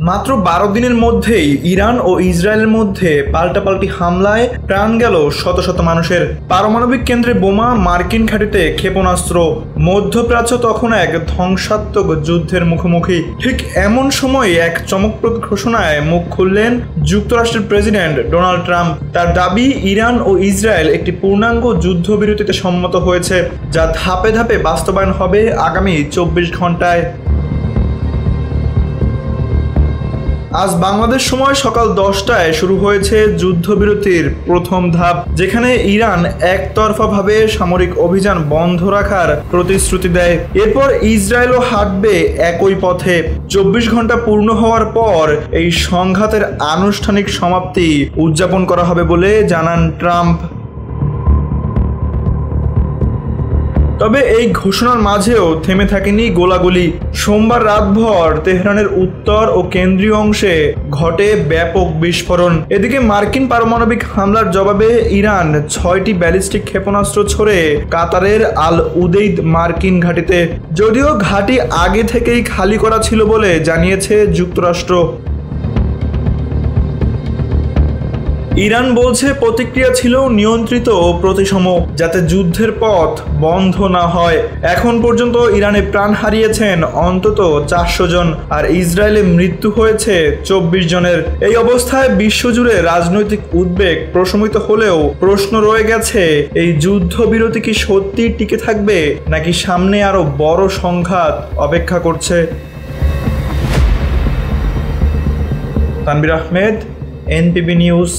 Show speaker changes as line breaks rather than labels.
মাত্র 12 দিনের মধ্যেই ইরান ও ইসরায়েলের মধ্যে পাল্টাপাল্টি হামলায় প্রাণ গেল শত শত মানুষের। পারমাণবিক কেন্দ্রে বোমা, মার্কিন ঘাঁটিতে ক্ষেপণাস্ত্র, মধ্যপ্রাচ্য তখন এক ধ্বংসাত্মক যুদ্ধের মুখোমুখি। ঠিক এমন সময় এক চমকপ্রদ ঘোষণায় মুখ খুললেন যুক্তরাষ্ট্রের প্রেসিডেন্ট ডোনাল্ড ট্রাম্প। তার দাবি, ইরান ও ইসরায়েল একটি পূর্ণাঙ্গ যুদ্ধবিরতিতে সম্মত হয়েছে, যা ধাপে ধাপে বাস্তবায়ন হবে আগামী 24 ঘন্টায়। আজ বাংলাদেশ সময় সকাল 10টায় শুরু হয়েছে যুদ্ধবিরতির প্রথম ধাপ, যেখানে ইরান একতরফাভাবে সামরিক অভিযান বন্ধ রাখার প্রতিশ্রুতি দেয়। এরপর ইসরায়েলও হাঁটবে একই পথে। 24 ঘন্টা পূর্ণ হওয়ার পর এই সংঘাতের আনুষ্ঠানিক সমাপ্তি উদযাপন করা হবে বলে জানান ট্রাম্প। তবে এই ঘোষণার মাঝেও থেমে থাকেনি গোলাগুলি। সোমবার রাতভর তেহরানের উত্তর ও কেন্দ্রীয় অংশে ঘটে ব্যাপক বিস্ফোরণ। এদিকে মার্কিন পারমাণবিক হামলার জবাবে ইরান 6টি ব্যালিস্টিক ক্ষেপণাস্ত্র ছড়ে কাতারের আল উদেইদ মার্কিন ঘাঁটিতে। যদিও ঘাঁটি আগে থেকেই খালি করা ছিল বলে জানিয়েছে যুক্তরাষ্ট্র। ইরান বলছে প্রতিক্রিয়া ছিল নিয়ন্ত্রিত ও প্রতিসম, যাতে যুদ্ধের পথ বন্ধ না হয়। এখন পর্যন্ত ইরানে প্রাণ হারিয়েছেন অন্তত 400 জন, আর ইসরায়েলে মৃত্যু হয়েছে 24 জনের। এই অবস্থায় বিশ্বজুড়ে রাজনৈতিক উদ্বেগ প্রশমিত হলেও প্রশ্ন রয়ে গেছে, এই যুদ্ধবিরতি কি সত্যি টিকে থাকবে, নাকি সামনে আরো বড় সংঘাত অপেক্ষা করছে? Tanvir Ahmed, NPB news.